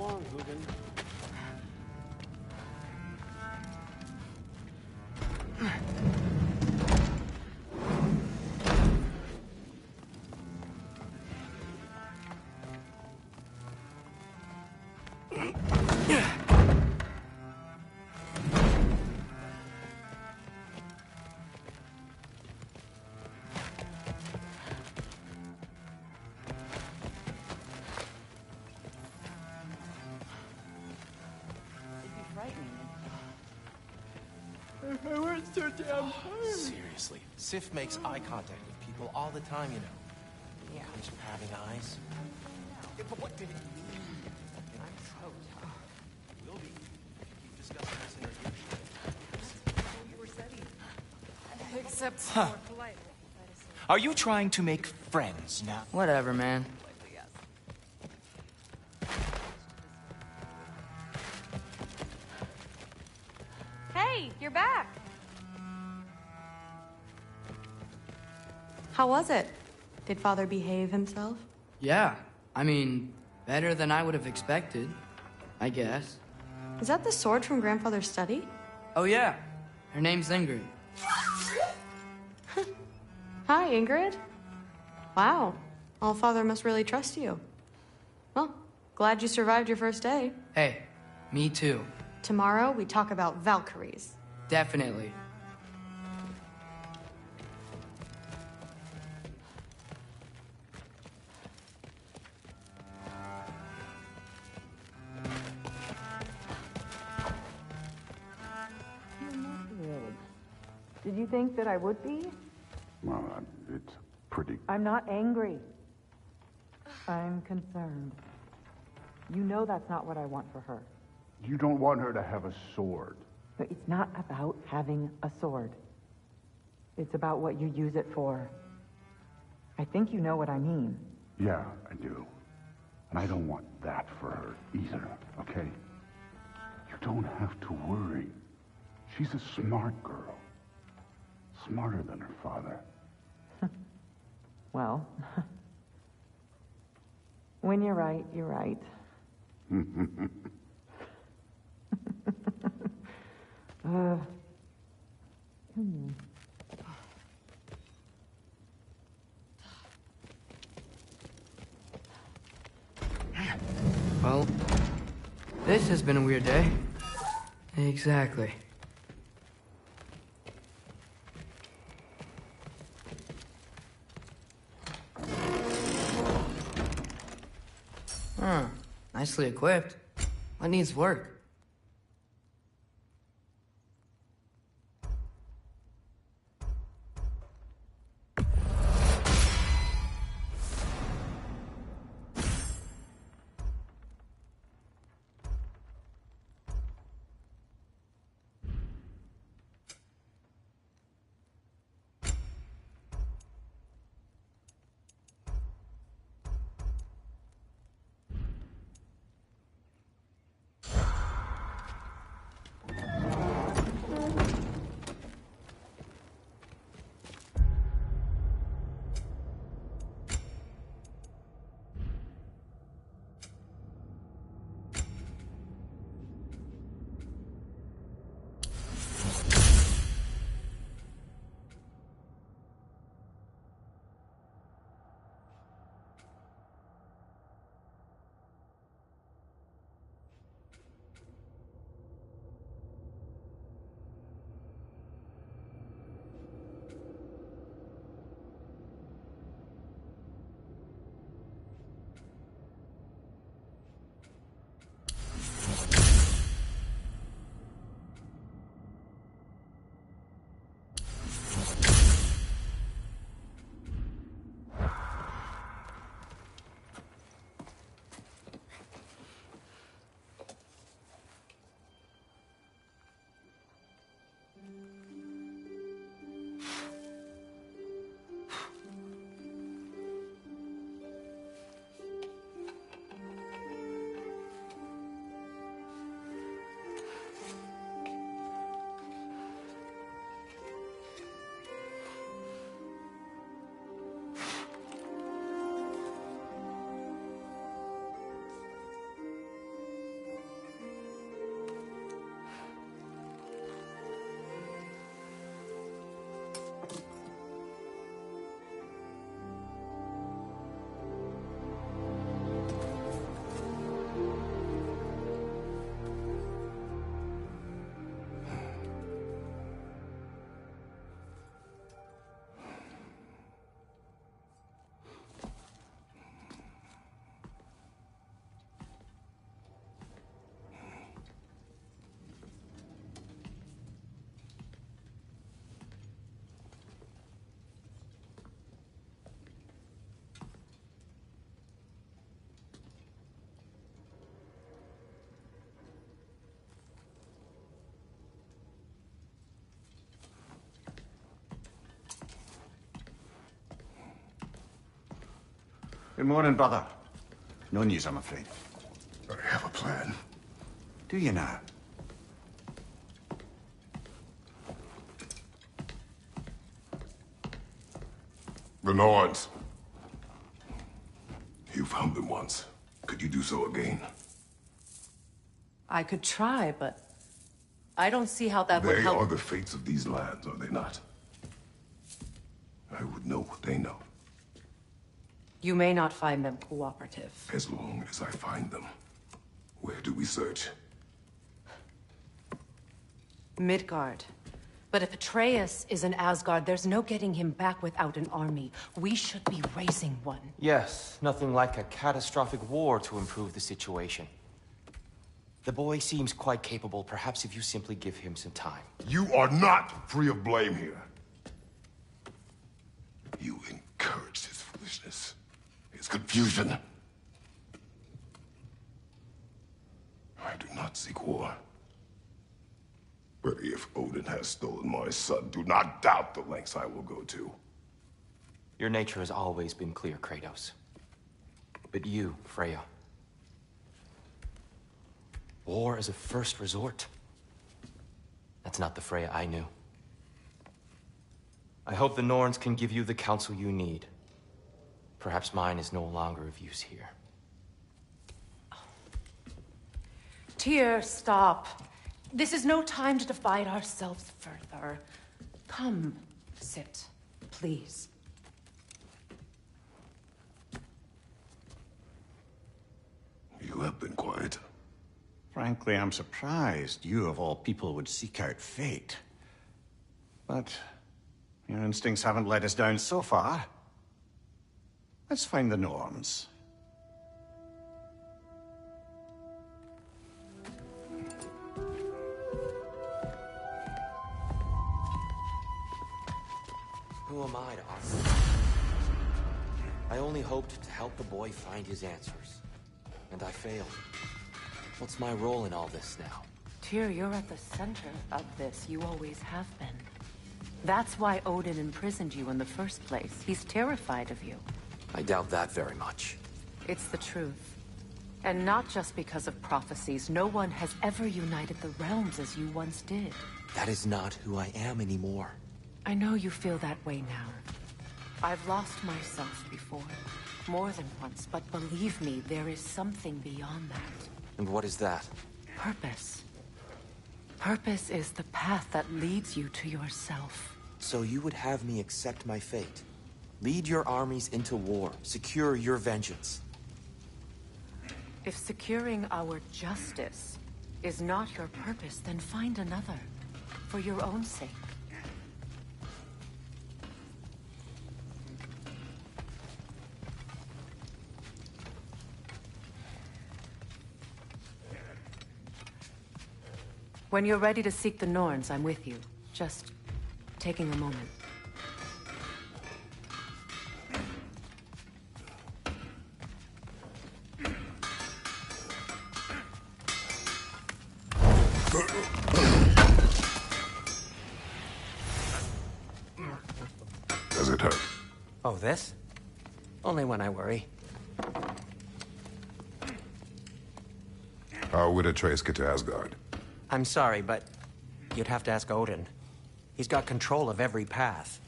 along, Hugin. I worked so damn hard. Seriously, Sif makes eye contact with people all the time, you know. Yeah. Comes from having eyes. Yeah, but what did it mean? I'm so tough. Will be. Keep discussing this in our ears. You were studying. Except Huh. more politely. Are you trying to make friends now? Whatever, man. Hey, you're back. How was it? Did Father behave himself? Yeah. I mean, better than I would have expected, I guess. Is that the sword from Grandfather's study? Oh, yeah. Her name's Ingrid. Hi, Ingrid. Wow. Allfather must really trust you. Well, glad you survived your first day. Hey, me too. Tomorrow, we talk about Valkyries. Definitely. Did you think that I would be? Well, it's pretty... I'm not angry. I'm concerned. You know that's not what I want for her. You don't want her to have a sword. But it's not about having a sword. It's about what you use it for. I think you know what I mean. Yeah, I do. And I don't want that for her either, okay? You don't have to worry. She's a smart girl. Smarter than her father. Well, when you're right, you're right. Well, this has been a weird day. Exactly. Huh. Nicely equipped. What needs work? Good morning, brother. No news, I'm afraid. I have a plan. Do you now? The Norns. You found them once. Could you do so again? I could try, but I don't see how that would They help. are the fates of these lands, are they not? I would know what they know, You may not find them cooperative. as long as I find them. Where do we search? Midgard. But if Atreus is in Asgard, there's no getting him back without an army. We should be raising one. Yes, nothing like a catastrophic war to improve the situation. The boy seems quite capable. Perhaps if you simply give him some time. You are not free of blame here. You encouraged his foolishness, his confusion. I do not seek war. But if Odin has stolen my son, do not doubt the lengths I will go to. Your nature has always been clear, Kratos. But you, Freya. War is a first resort. That's not the Freya I knew. I hope the Norns can give you the counsel you need. Perhaps mine is no longer of use here. Tyr, stop. This is no time to divide ourselves further. Come, sit, please. You have been quiet. Frankly, I'm surprised you, of all people, would seek out fate. But your instincts haven't let us down so far. Let's find the Norns. Who am I to argue? I only hoped to help the boy find his answers. And I failed. What's my role in all this now? Tyr, you're at the center of this. You always have been. That's why Odin imprisoned you in the first place. He's terrified of you. I doubt that very much. It's the truth. And not just because of prophecies. No one has ever united the realms as you once did. That is not who I am anymore. I know you feel that way now. I've lost myself before. More than once, but believe me, there is something beyond that. And what is that? Purpose. Purpose is the path that leads you to yourself. So you would have me accept my fate? Lead your armies into war, secure your vengeance. If securing our justice is not your purpose, then find another. For your own sake. When you're ready to seek the Norns, I'm with you. Just taking a moment. Does it hurt? Oh, this? Only when I worry. How would Atreus get to Asgard? I'm sorry, but you'd have to ask Odin. He's got control of every path.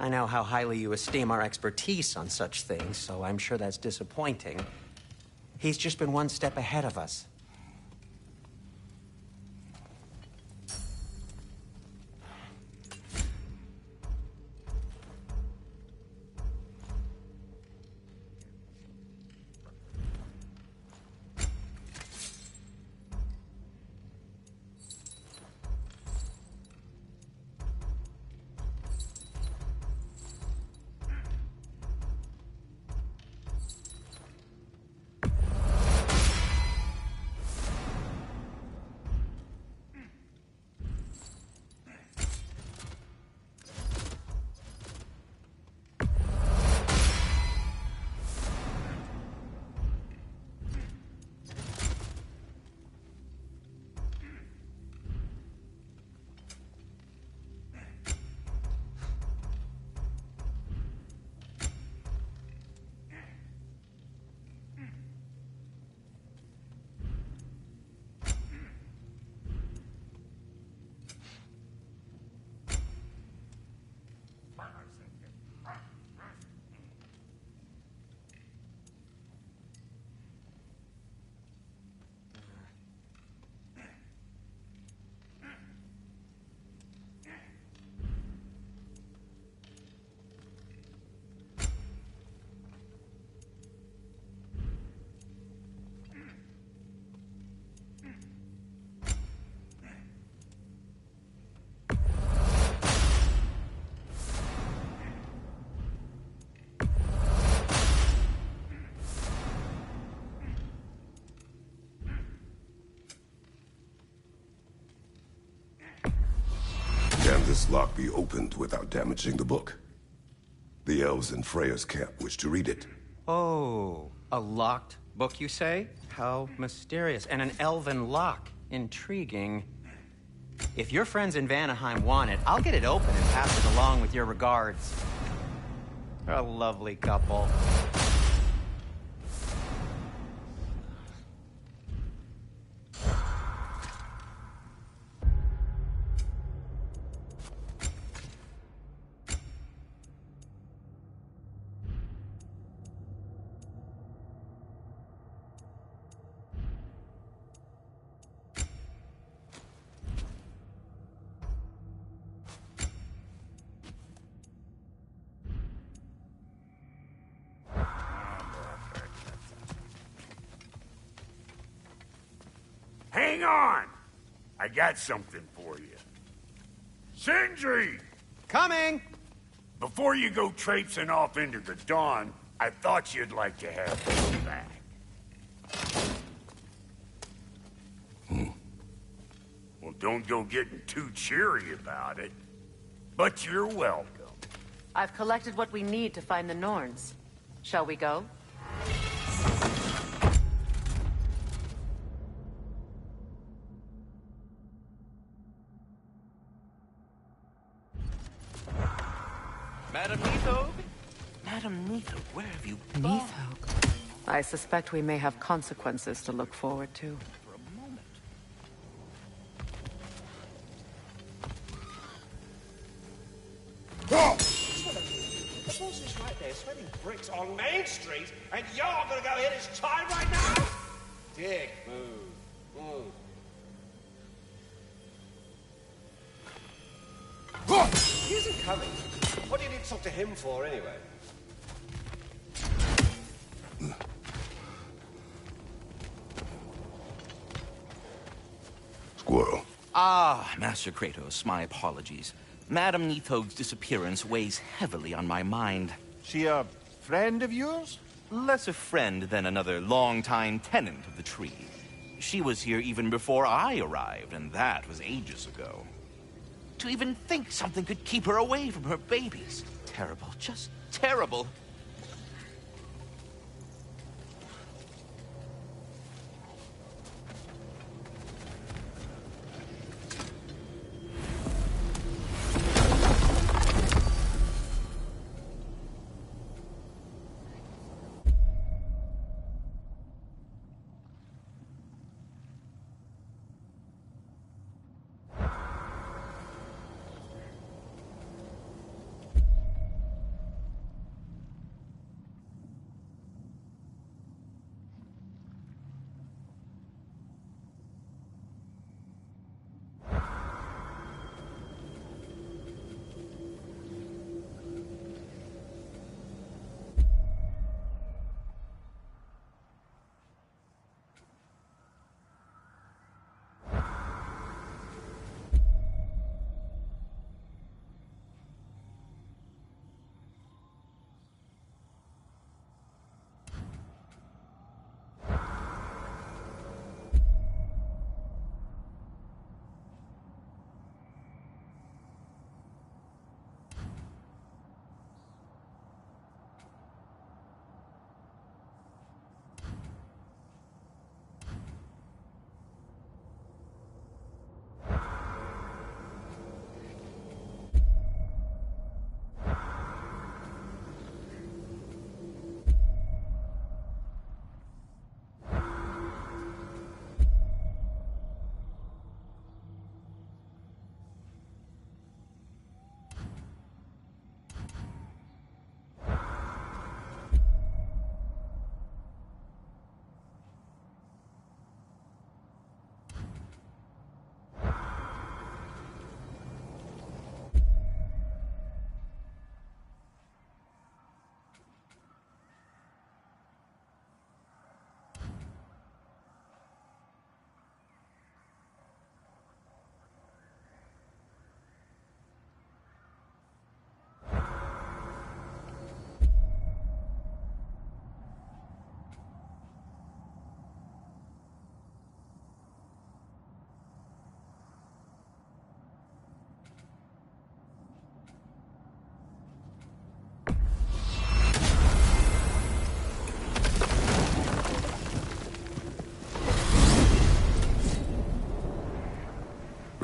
I know how highly you esteem our expertise on such things, so I'm sure that's disappointing. He's just been one step ahead of us. this lock be opened without damaging the book? The elves in Freya's camp wish to read it. Oh, a locked book, you say? How mysterious. And an elven lock. Intriguing. If your friends in Vanaheim want it, I'll get it open and pass it along with your regards. They're a lovely couple. Hang on! I got something for you. Sindri! Coming! Before you go traipsing off into the dawn, I thought you'd like to have this back. Well, don't go getting too cheery about it. But you're welcome. I've collected what we need to find the Norns. Shall we go? Madam Neathog? Madam Neathog, where have you gone? Neathog? I suspect we may have consequences to look forward to. For a moment. The boss is right there, sweating bricks on Main Street, and you're gonna go hit his time right now? Dick, move. He isn't coming. What do you need to talk to him for, anyway? Squirrel. Ah, Master Kratos, my apologies. Madam Neathog's disappearance weighs heavily on my mind. She a friend of yours? Less a friend than another longtime tenant of the tree. She was here even before I arrived, and that was ages ago. To even think something could keep her away from her babies. Terrible, just terrible.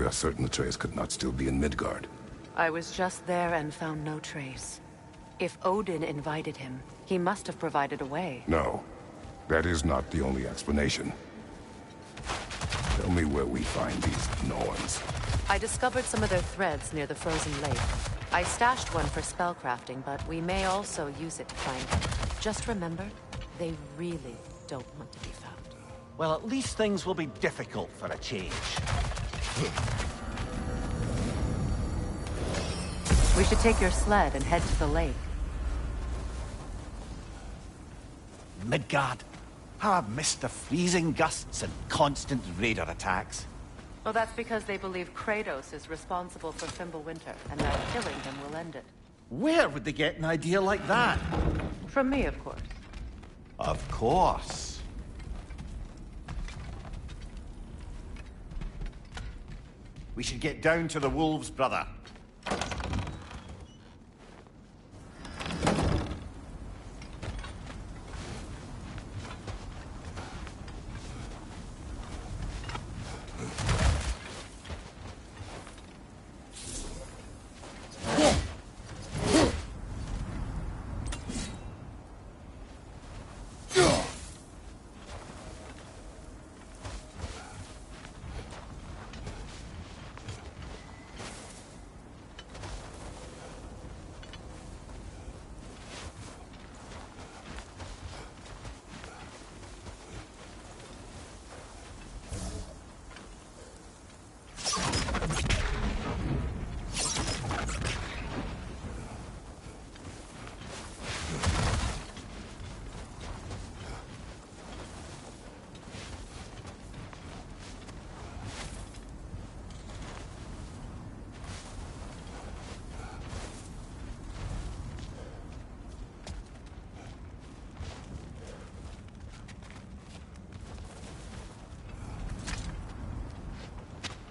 We are certain Atreus could not still be in Midgard. I was just there and found no trace. If Odin invited him, he must have provided a way. No, that is not the only explanation. Tell me where we find these Norns. I discovered some of their threads near the frozen lake. I stashed one for spellcrafting, but we may also use it to find them. Just remember, they really don't want to be found. Well, at least things will be difficult for a change. We should take your sled and head to the lake. Midgard. How I've missed the freezing gusts and constant raider attacks. Well, that's because they believe Kratos is responsible for Fimbulwinter, and that killing him will end it. Where would they get an idea like that? From me, of course. Of course. We should get down to the wolves, brother.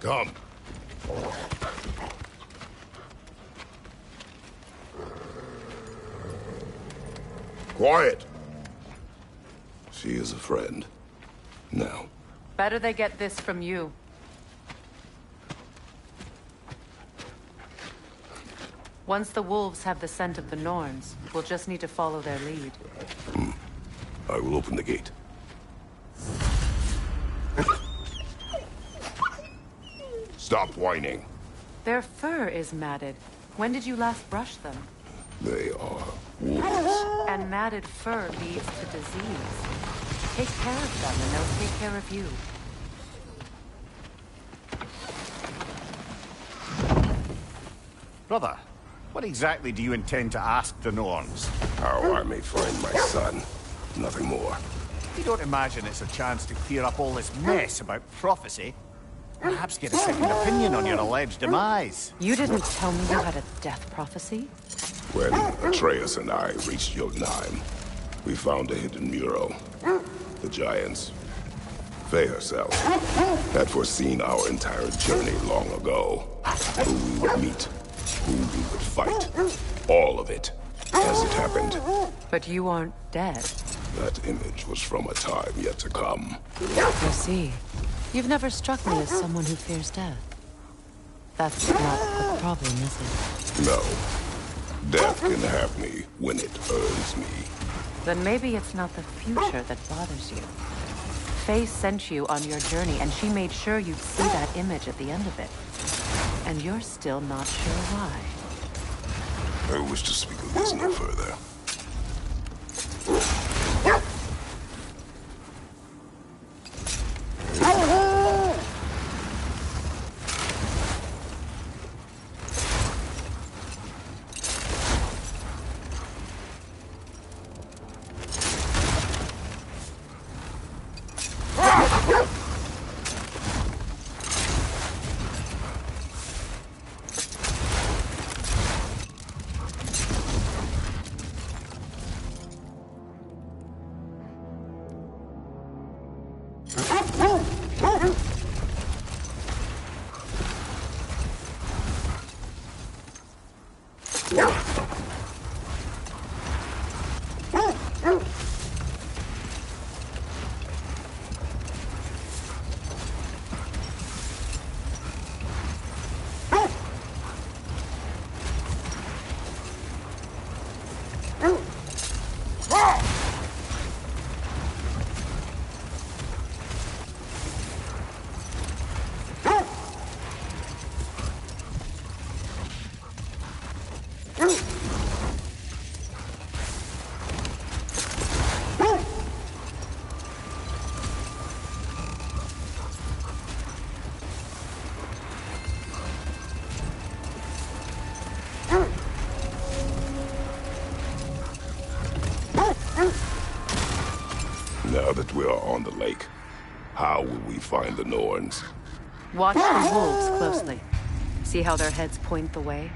Come. Quiet. She is a friend. Now. Better they get this from you. Once the wolves have the scent of the Norns, we'll just need to follow their lead. I will open the gate. Stop whining. Their fur is matted. When did you last brush them? They are wolves. And matted fur leads to disease. Take care of them and they'll take care of you. Brother, what exactly do you intend to ask the Norns? How I may find my son. Nothing more. You don't imagine it's a chance to clear up all this mess about prophecy? Perhaps get a second opinion on your alleged demise. You didn't tell me you had a death prophecy? When Atreus and I reached Jotunheim, we found a hidden mural. The Giants, Faye herself, had foreseen our entire journey long ago. Who we would meet, who we would fight. All of it, as it happened. But you aren't dead. That image was from a time yet to come. I see. You've never struck me as someone who fears death. That's not the problem, is it? No. Death can have me when it earns me. Then maybe it's not the future that bothers you. Faye sent you on your journey, and she made sure you'd see that image at the end of it. And you're still not sure why. I wish to speak of this no further. Now that we are on the lake, how will we find the Norns? Watch the wolves closely. See how their heads point the way?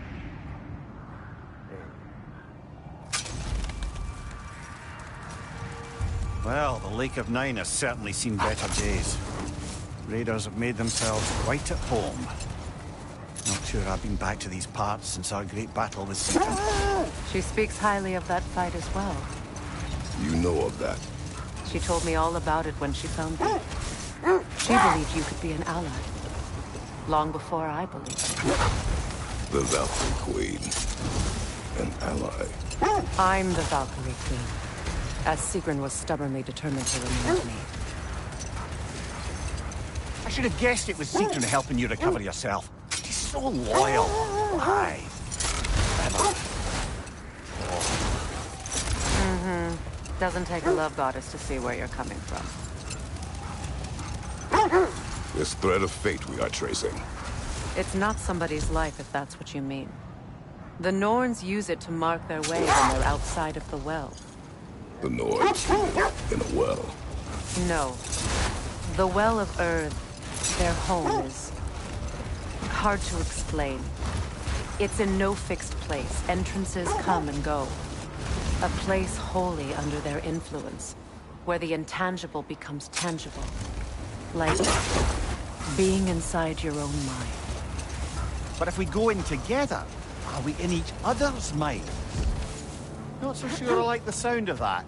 Well, the Lake of Nine has certainly seen better days. Raiders have made themselves quite at home. Not sure I've been back to these parts since our great battle with Satan. She speaks highly of that fight as well. You know of that? She told me all about it when she found me. She believed you could be an ally. Long before I believed it. The Valkyrie Queen. An ally. I'm the Valkyrie Queen, as Sigrun was stubbornly determined to remind me. I should have guessed it was Sigrun helping you recover yourself. She's so loyal. Aye. Doesn't take a love goddess to see where you're coming from. This thread of fate we are tracing. It's not somebody's life, if that's what you mean. The Norns use it to mark their way when they're outside of the well. The Norns in a well. No. The Well of Earth, their home, is hard to explain. It's in no fixed place. Entrances come and go. A place wholly under their influence, where the intangible becomes tangible. Like being inside your own mind. But if we go in together, are we in each other's minds? Not so sure I like the sound of that.